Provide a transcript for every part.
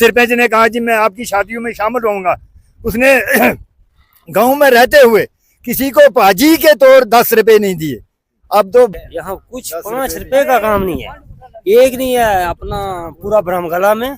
सरपंच ने कहा जी मैं आपकी शादियों में शामिल होऊंगा, उसने गांव में रहते हुए किसी को पाजी के तौर 10 रुपए नहीं दिए। अब तो यहाँ कुछ 5 रुपए का काम नहीं है, एक नहीं है अपना पूरा ब्रह्मगला में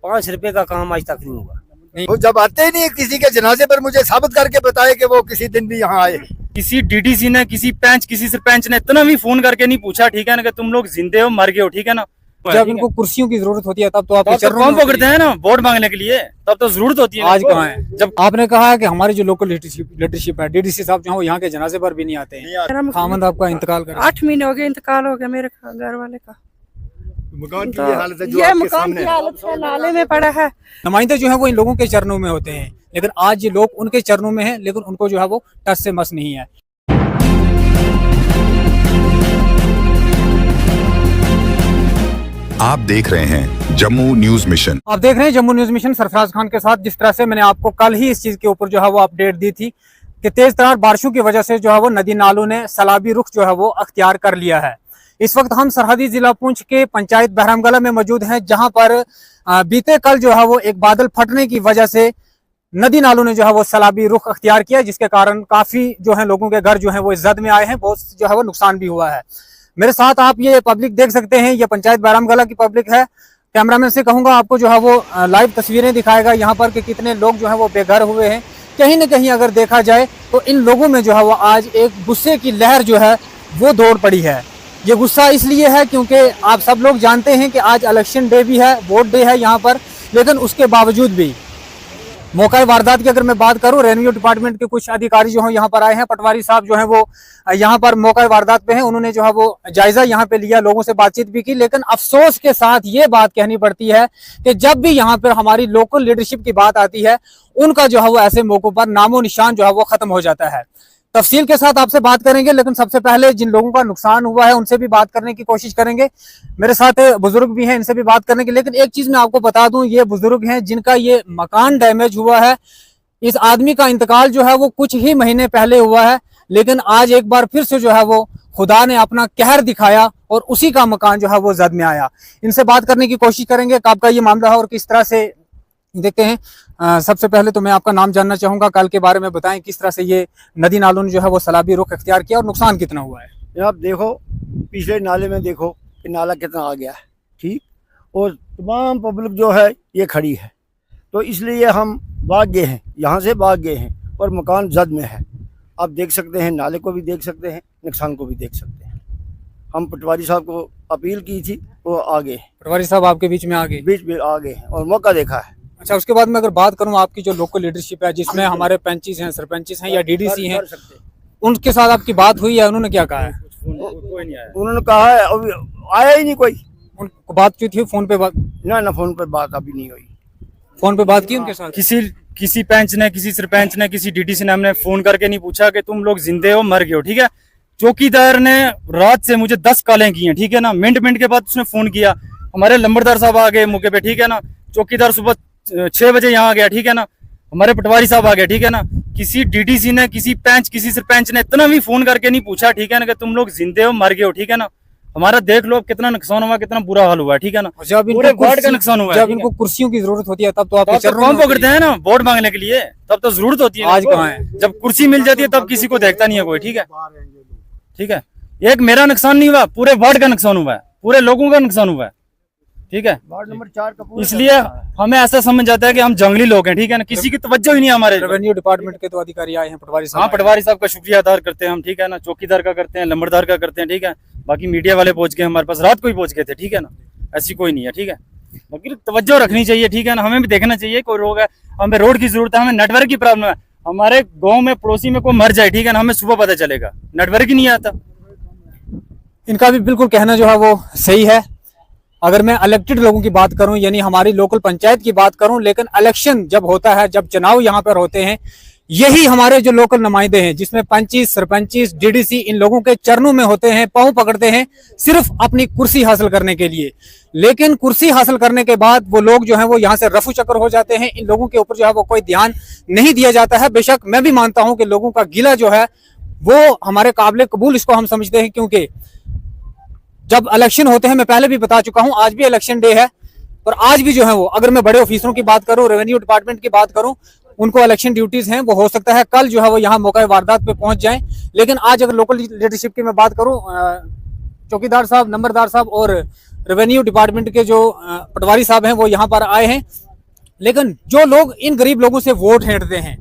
5 रुपए का काम आज तक नहीं हुआ। वो जब आते ही नहीं किसी के जनाजे पर, मुझे साबित करके बताए कि वो किसी दिन भी यहाँ आए। किसी डीडीसी ने, किसी पंच, किसी सरपंच ने इतना भी फोन करके नहीं पूछा, ठीक है ना, कि तुम लोग जिंदे हो मर गए हो, ठीक है ना। जब इनको कुर्सियों की जरूरत होती है तब तो आप कौन पकड़ते हैं ना वोट मांगने के लिए, तब तो जरूरत होती है। आज कहाँ है? जब आपने कहा कि हमारी जो लोकल लीडरशिप है, डीडीसी साहब जो है वो यहाँ के जनाजे पर भी नहीं आते हैं। खामद आपका इंतकाल कर 8 महीने हो गए, इंतकाल हो गया मेरे घर वाले का। मकान की हालत है जो ये आपके मकान सामने की हालत है, नाले में पड़ा है। नुमाइंदे जो है वो इन लोगों के चरणों में होते हैं, लेकिन आज ये लोग उनके चरणों में हैं, लेकिन उनको जो है वो टस से मस नहीं है। आप देख रहे हैं जम्मू न्यूज मिशन। आप देख रहे हैं जम्मू न्यूज मिशन सरफराज खान के साथ। जिस तरह से मैंने आपको कल ही इस चीज के ऊपर जो है वो अपडेट दी थी कि तेज तरार बारिशों की वजह से जो है वो नदी नालों ने सैलाबी रुख जो है वो अख्तियार कर लिया है। इस वक्त हम सरहदी जिला पुंछ के पंचायत बहरामगला में मौजूद हैं, जहां पर बीते कल जो है वो एक बादल फटने की वजह से नदी नालों ने जो है वो सैलाबी रुख अख्तियार किया, जिसके कारण काफी जो है लोगों के घर जो है वो इस जद में आए हैं, बहुत जो है वो नुकसान भी हुआ है। मेरे साथ आप ये पब्लिक देख सकते हैं, ये पंचायत बहरामगला की पब्लिक है। कैमरामैन से कहूंगा आपको जो है वो लाइव तस्वीरें दिखाएगा यहाँ पर कि कितने लोग जो है वो बेघर हुए हैं। कहीं न कहीं अगर देखा जाए तो इन लोगों में जो है वो आज एक गुस्से की लहर जो है वो दौड़ पड़ी है। ये गुस्सा इसलिए है क्योंकि आप सब लोग जानते हैं कि आज इलेक्शन डे भी है, वोट डे है यहाँ पर, लेकिन उसके बावजूद भी मौका वारदात की अगर मैं बात करूं, रेवेन्यू डिपार्टमेंट के कुछ अधिकारी जो हैं यहाँ पर आए हैं, पटवारी साहब जो हैं वो यहाँ पर मौका वारदात पे हैं, उन्होंने जो है वो जायजा यहाँ पे लिया, लोगों से बातचीत भी की। लेकिन अफसोस के साथ ये बात कहनी पड़ती है कि जब भी यहाँ पर हमारी लोकल लीडरशिप की बात आती है, उनका जो है वो ऐसे मौकों पर नामो निशान जो है वो खत्म हो जाता है। तफसील के साथ आपसे बात करेंगे, लेकिन सबसे पहले जिन लोगों का नुकसान हुआ है उनसे भी बात करने की कोशिश करेंगे। मेरे साथ बुजुर्ग भी हैं, इनसे भी बात करने की। लेकिन एक चीज मैं आपको बता दूं, ये बुजुर्ग हैं जिनका ये मकान डैमेज हुआ है। इस आदमी का इंतकाल जो है वो कुछ ही महीने पहले हुआ है, लेकिन आज एक बार फिर से जो है वो खुदा ने अपना कहर दिखाया और उसी का मकान जो है वो जद में आया। इनसे बात करने की कोशिश करेंगे कब का ये मामला है और किस तरह से देखते हैं। सबसे पहले तो मैं आपका नाम जानना चाहूंगा, कल के बारे में बताएं, किस तरह से ये नदी नालों ने जो है वो सैलाबी रुख अख्तियार किया और नुकसान कितना हुआ है। आप देखो पिछले नाले में देखो कि नाला कितना आ गया है, ठीक, और तमाम पब्लिक जो है ये खड़ी है, तो इसलिए हम भाग गए हैं, यहाँ से भाग गए हैं और मकान जद में है। आप देख सकते हैं, नाले को भी देख सकते हैं, नुकसान को भी देख सकते हैं। हम पटवारी साहब को अपील की थी, वो आ गए, पटवारी साहब आपके बीच में आ गए, बीच में आ गए हैं और मौका देखा है। अच्छा, उसके बाद में अगर बात करूं आपकी जो लोकल लीडरशिप है, जिसमें हमारे पंचिस हैं, सरपंचिस हैं या डीडीसी हैं, उनके साथ आपकी बात हुई है? उन्होंने क्या कहा है? उन्होंने कहा है अभी आया ही नहीं कोई। उनको बातचीत हुई फोन पे? बात ना फोन पे बात अभी नहीं हुई। फोन पे बात की उनके साथ? किसी पंच ने, किसी सरपंच ने, किसी डीडीसी ने हमने फोन करके नहीं पूछा कि तुम लोग जिंदे हो मर गए हो, ठीक है। चौकीदार ने रात से मुझे 10 कॉलें की हैं, ठीक है ना। मिनट के बाद उसने फोन किया, हमारे लंबरदार साहब आ गए मौके पे, ठीक है ना। चौकीदार सुबह 6 बजे यहाँ आ गया, ठीक है ना। हमारे पटवारी साहब आ गए, ठीक है ना। किसी डीडीसी ने, किसी पंच, किसी सरपंच ने इतना भी फोन करके नहीं पूछा, ठीक है ना, कि तुम लोग जिंदे हो मर गए हो, ठीक है ना। हमारा देख लो कितना नुकसान हुआ, कितना बुरा हाल हुआ है, ठीक है ना। जब पूरे वार्ड का नुकसान हुआ है, जब इनको कुर्सियों की जरूरत होती है तब तो आप कौन पकड़ते हैं ना वोट मांगने के लिए, तब तो जरूरत होती है। आज कहाँ है? जब कुर्सी मिल जाती है तब किसी को देखता नहीं है कोई, ठीक है। ठीक है, एक मेरा नुकसान नहीं हुआ, पूरे वार्ड का नुकसान हुआ है, पूरे लोगों का नुकसान हुआ है, ठीक है। वार्ड नंबर 4 का इसलिए हमें ऐसा समझ जाता है कि हम जंगली लोग हैं, ठीक है ना। किसी की तवज्जो ही नहीं है हमारे। रेवेन्यू डिपार्टमेंट के तो अधिकारी आए हैं, पटवारी साहब। हाँ, पटवारी साहब का शुक्रिया अदा करते हैं हम, ठीक है ना। चौकीदार का करते हैं, लंबरदार का करते हैं, ठीक है। बाकी मीडिया वाले पहुंच गए हमारे पास, रात को ही पहुंच गए थे, ठीक है ना। ऐसी कोई नहीं है, ठीक है। बाकी तवज्जो रखनी चाहिए, ठीक है ना। हमें भी देखना चाहिए कोई रोग है, हमें रोड की जरूरत है, हमें नेटवर्क की प्रॉब्लम है। हमारे गाँव में पड़ोसी में कोई मर जाए, ठीक है ना, हमें सुबह पता चलेगा, नेटवर्क ही नहीं आता। इनका भी बिल्कुल कहना जो है वो सही है। अगर मैं इलेक्टेड लोगों की बात करूं, यानी हमारी लोकल पंचायत की बात करूं, लेकिन इलेक्शन जब होता है, जब चुनाव यहाँ पर होते हैं, यही हमारे जो लोकल नुमाइंदे हैं, जिसमें पंचिस, सरपंचिस, डीडीसी, इन लोगों के चरणों में होते हैं, पांव पकड़ते हैं सिर्फ अपनी कुर्सी हासिल करने के लिए। लेकिन कुर्सी हासिल करने के बाद वो लोग जो है वो यहाँ से रफू चक्कर हो जाते हैं। इन लोगों के ऊपर जो है वो कोई ध्यान नहीं दिया जाता है। बेशक मैं भी मानता हूं कि लोगों का गिला जो है वो हमारे काबिल कबूल इसको हम समझते हैं, क्योंकि जब इलेक्शन होते हैं, मैं पहले भी बता चुका हूं, आज भी इलेक्शन डे है, और आज भी जो है वो, अगर मैं बड़े ऑफिसरों की बात करूं, रेवेन्यू डिपार्टमेंट की बात करूं, उनको इलेक्शन ड्यूटीज हैं, वो हो सकता है कल जो है वो यहाँ मौका वारदात पे पहुंच जाएं। लेकिन आज अगर लोकल लीडरशिप की मैं बात करूं, चौकीदार साहब, नंबरदार साहब और रेवेन्यू डिपार्टमेंट के जो पटवारी साहब हैं वो यहाँ पर आए हैं। लेकिन जो लोग इन गरीब लोगों से वोट हेंटते हैं,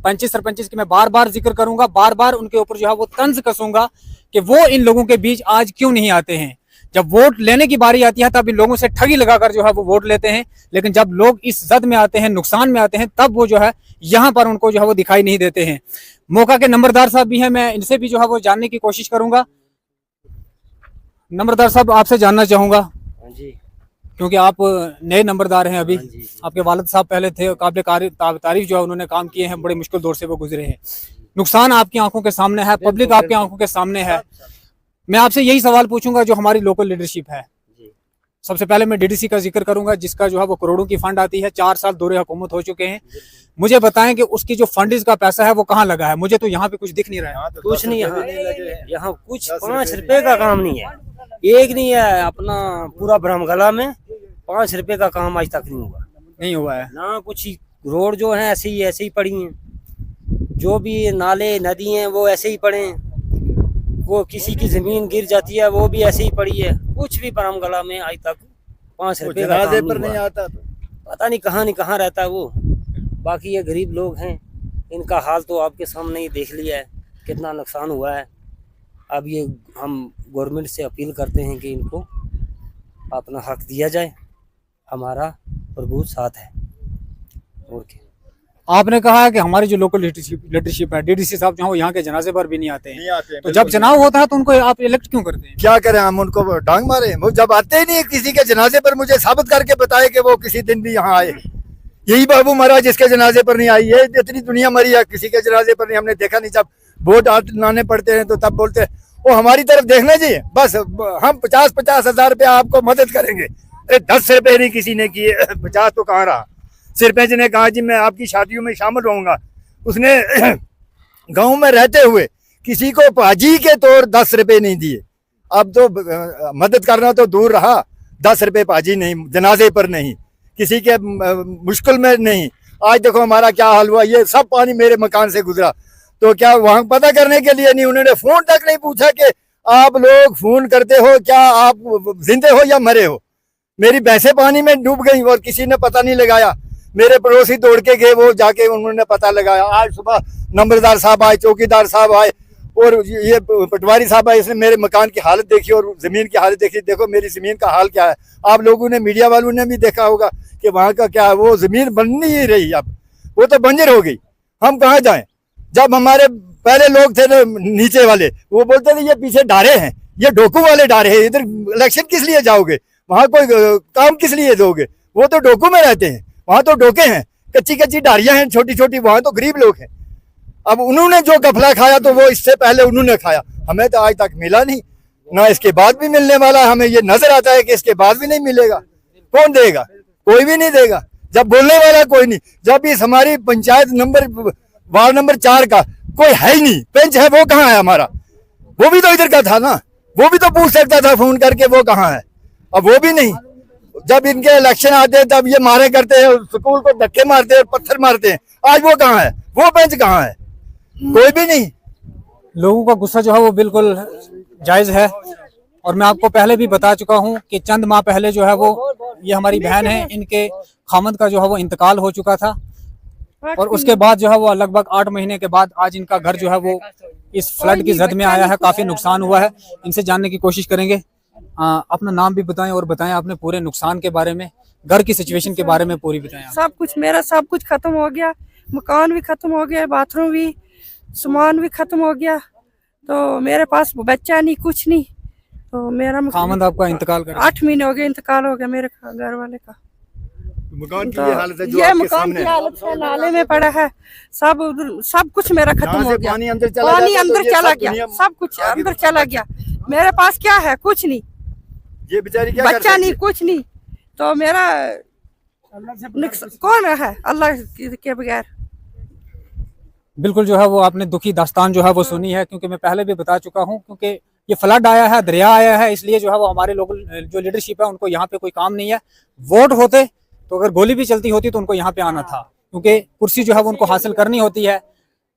पंचिस सरपंचिस की मैं बार बार जिक्र करूंगा, बार बार उनके ऊपर जो है वो तंज कसूंगा कि वो इन लोगों के बीच आज क्यों नहीं आते हैं। जब वोट लेने की बारी आती है तब इन लोगों से ठगी लगाकर जो है वो वोट लेते हैं, लेकिन जब लोग इस जद में आते हैं, नुकसान में आते हैं, तब वो जो है यहाँ पर उनको जो है वो दिखाई नहीं देते हैं। मौका के नंबरदार साहब भी हैं, मैं इनसे भी जो है वो जानने की कोशिश करूंगा। नंबरदार साहब, आपसे जानना चाहूंगा, जी क्योंकि आप नए नंबरदार हैं अभी, जी। आपके वालिद साहब पहले थे, काबिल तारीफ जो है उन्होंने काम किए हैं, बड़े मुश्किल दौर से वो गुजरे हैं। नुकसान आपकी आंखों के सामने है, पब्लिक आपकी आंखों के सामने है। मैं आपसे यही सवाल पूछूंगा जो हमारी लोकल लीडरशिप है। सबसे पहले मैं डीडीसी का जिक्र करूंगा, जिसका जो है वो करोड़ों की फंड आती है। 4 साल दौरे हुकूमत हो चुके हैं। मुझे बताएं कि उसकी जो फंड का पैसा है वो कहाँ लगा है? मुझे तो यहाँ पे कुछ दिख नहीं रहा है। कुछ नहीं, यहाँ कुछ 5 रुपए का काम नहीं है, एक नहीं है। अपना पूरा ब्रह्मगला में 5 रुपए का काम आज तक नहीं हुआ है। ना। कुछ रोड जो है ऐसे ही पड़ी हैं, जो भी नाले नदी हैं वो ऐसे ही पड़े हैं। वो किसी की जमीन गिर जाती है वो भी ऐसे ही पड़ी है। कुछ भी ब्रह्मगला में आज तक 5 रुपए का काम नहीं आता। पता नहीं कहाँ रहता है वो। बाकी ये गरीब लोग हैं, इनका हाल तो आपके सामने ही देख लिया है, कितना नुकसान हुआ है। अब ये हम गवर्नमेंट से अपील करते हैं कि इनको अपना हक दिया जाए, हमारा प्रभु साथ है। और क्या? आपने कहा है कि हमारी जो लोकल लीडरशिप है, डीडीसी साहब जो है वो यहाँ के जनाजे पर भी नहीं आते हैं। तो जब चुनाव होता है तो उनको आप इलेक्ट क्यों करते हैं? क्या करें हम, उनको डांग मारे? वो जब आते ही नहीं किसी के जनाजे पर, मुझे साबित करके बताए कि वो किसी दिन भी यहाँ आए। यही बाबू महाराज जिसके जनाजे पर नहीं आई है, इतनी दुनिया मरी है, किसी के जनाजे पर नहीं हमने देखा नहीं। जब वोट लाने पड़ते हैं तो तब बोलते हैं वो हमारी तरफ देखना चाहिए, बस हम 50-50 हजार रुपया आपको मदद करेंगे। अरे 10 रुपए नहीं किसी ने किए, 50 तो कहाँ रहा। सरपंच ने कहा जी मैं आपकी शादियों में शामिल रहूंगा, उसने गांव में रहते हुए किसी को पाजी के तौर 10 रुपए नहीं दिए। अब तो मदद करना तो दूर रहा, 10 रुपए पाजी नहीं, जनाजे पर नहीं, किसी के मुश्किल में नहीं। आज देखो हमारा क्या हाल हुआ, ये सब पानी मेरे मकान से गुजरा। तो क्या वहां पता करने के लिए नहीं, उन्होंने फोन तक नहीं पूछा कि आप लोग फोन करते हो क्या, आप जिंदे हो या मरे हो। मेरी भैंसें पानी में डूब गई और किसी ने पता नहीं लगाया। मेरे पड़ोसी दौड़ के गए, वो जाके उन्होंने पता लगाया। आज सुबह नंबरदार साहब आए, चौकीदार साहब आए और ये पटवारी साहब आए। इसने मेरे मकान की हालत देखी और जमीन की हालत देखी। देखो मेरी जमीन का हाल क्या है। आप लोगों ने, मीडिया वालों ने भी देखा होगा कि वहाँ का क्या है। वो जमीन बन नहीं रही, अब वो तो बंजर हो गई। हम कहाँ जाएं? जब हमारे पहले लोग थे ना नीचे वाले, वो बोलते थे ये पीछे डारे हैं, ये डोकू वाले डारे हैं, इधर इलेक्शन किस लिए जाओगे, वहां कोई काम किस लिए दोगे। वो तो डोकू में रहते हैं, वहां तो डोके हैं, कच्ची कच्ची डारियां हैं छोटी छोटी, वहां तो गरीब लोग हैं। अब उन्होंने जो गफला खाया तो वो इससे पहले उन्होंने खाया, हमें तो आज तक मिला नहीं, ना इसके बाद भी मिलने वाला। हमें ये नजर आता है कि इसके बाद भी नहीं मिलेगा। कौन देगा? कोई भी नहीं देगा, जब बोलने वाला कोई नहीं। जब इस हमारी पंचायत वार्ड नंबर 4 का कोई है ही नहीं, पेंच है, वो कहाँ है हमारा? वो भी तो इधर का था ना, वो भी तो पूछ सकता था फोन करके वो कहाँ है। अब वो भी नहीं। जब इनके इलेक्शन आते हैं तब ये मारे करते हैं, स्कूल को धक्के मारते हैं, पत्थर मारते हैं। आज वो कहाँ है? वो पेंच कहाँ है? कोई भी नहीं। लोगों का गुस्सा जो है वो बिल्कुल जायज है। और मैं आपको पहले भी बता चुका हूं कि चंद माह पहले जो है वो, ये हमारी बहन है, इनके खामद का जो है वो इंतकाल हो चुका था। और उसके बाद जो है वो लगभग 8 महीने के बाद आज इनका घर जो है वो इस फ्लड की जद में आया है। काफी नुकसान हुआ है। इनसे जानने की कोशिश करेंगे। अपना नाम भी बताएं और बताएं अपने पूरे नुकसान के बारे में, घर की सिचुएशन के बारे में पूरी बताएं। सब कुछ मेरा सब कुछ खत्म हो गया, मकान भी खत्म हो गया, बाथरूम भी, सामान भी खत्म हो गया। तो मेरे पास बच्चा नहीं, कुछ नहीं। तो मेरा खामद आपका इंतकाल कर 8 महीने हो गए, इंतकाल हो गया मेरे घर वाले का। मकान की तो ये हालत है जो ये आपके मकान सामने की है। हालत है, नाले में पड़ा है, सब कुछ मेरा खत्म जहाँ हो से गया। पानी अंदर चला पानी जाता है तो अंदर ये चला सब गया, दुनिया सब कुछ अंदर चला गया। मेरे पास क्या है? कुछ नहीं, ये बेचारी क्या कर बच्चा सकती नहीं, है? कुछ नहीं। तो मेरा कौन है अल्लाह के बगैर? बिल्कुल जो है वो आपने दुखी दास्तान जो है वो सुनी है। क्योंकि मैं पहले भी बता चुका हूं, क्योंकि ये फ्लड आया है, दरिया आया है, इसलिए जो है वो हमारे लोकल जो लीडरशिप है उनको यहाँ पे कोई काम नहीं है। वोट होते तो अगर गोली भी चलती होती तो उनको यहाँ पे आना था, क्योंकि कुर्सी जो है वो उनको हासिल करनी होती है।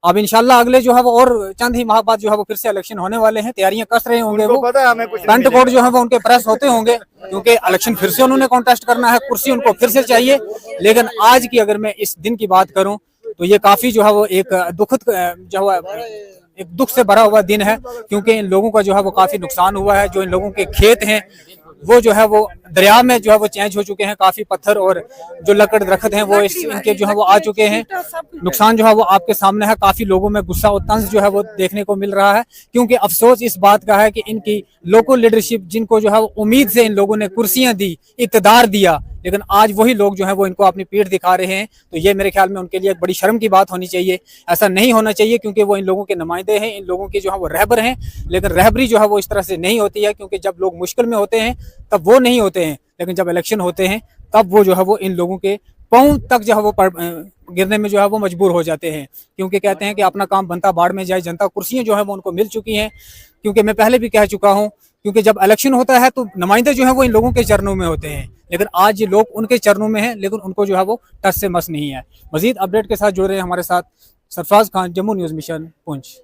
अब इंशाल्लाह अगले जो है वो और चंद ही माह बाद जो है वो फिर से इलेक्शन होने वाले हैं, तैयारियां कस रहे होंगे वो, पेंट कोट जो है वो उनके प्रेस होते होंगे, क्योंकि इलेक्शन फिर से उन्होंने कॉन्टेस्ट करना है, कुर्सी उनको फिर से चाहिए। लेकिन आज की अगर मैं इस दिन की बात करूं तो ये काफी जो है वो एक दुखद जो है एक दुख से भरा हुआ दिन है, क्योंकि इन लोगों का जो है वो काफी नुकसान हुआ है। जो इन लोगों के खेत हैं वो जो है वो दरिया में जो है वो चेंज हो चुके हैं, काफी पत्थर और जो लकड़ दरख्त हैं वो इनके जो है वो आ चुके हैं। नुकसान जो है वो आपके सामने है। काफी लोगों में गुस्सा और तंज जो है वो देखने को मिल रहा है, क्योंकि अफसोस इस बात का है कि इनकी लोकल लीडरशिप, जिनको जो है वो उम्मीद से इन लोगों ने कुर्सियां दी, इक़्तिदार दिया, लेकिन आज वही लोग जो है वो इनको अपनी पीठ दिखा रहे हैं। तो ये मेरे ख्याल में उनके लिए एक बड़ी शर्म की बात होनी चाहिए। ऐसा नहीं होना चाहिए, क्योंकि वो इन लोगों के नुमाइंदे हैं, इन लोगों के जो है वो रहबर हैं। लेकिन रहबरी जो है वो इस तरह से नहीं होती है, क्योंकि जब लोग मुश्किल में होते हैं तब वो नहीं होते हैं, लेकिन जब इलेक्शन होते हैं तब वो जो है वो इन लोगों के पांव तक जो है वो गिरने में जो है वो मजबूर हो जाते हैं, क्योंकि कहते हैं कि अपना काम बनता बाढ़ में जाए। जनता कुर्सियां जो है वो उनको मिल चुकी हैं, क्योंकि मैं पहले भी कह चुका हूं, क्योंकि जब इलेक्शन होता है तो नुमाइंदे जो है वो इन लोगों के चरणों में होते हैं, लेकिन आज ये लोग उनके चरणों में हैं, लेकिन उनको जो है वो टच से मस नहीं है। मजीद अपडेट के साथ जुड़ रहे हैं हमारे साथ सरफराज खान, जम्मू न्यूज़ मिशन, पुंछ।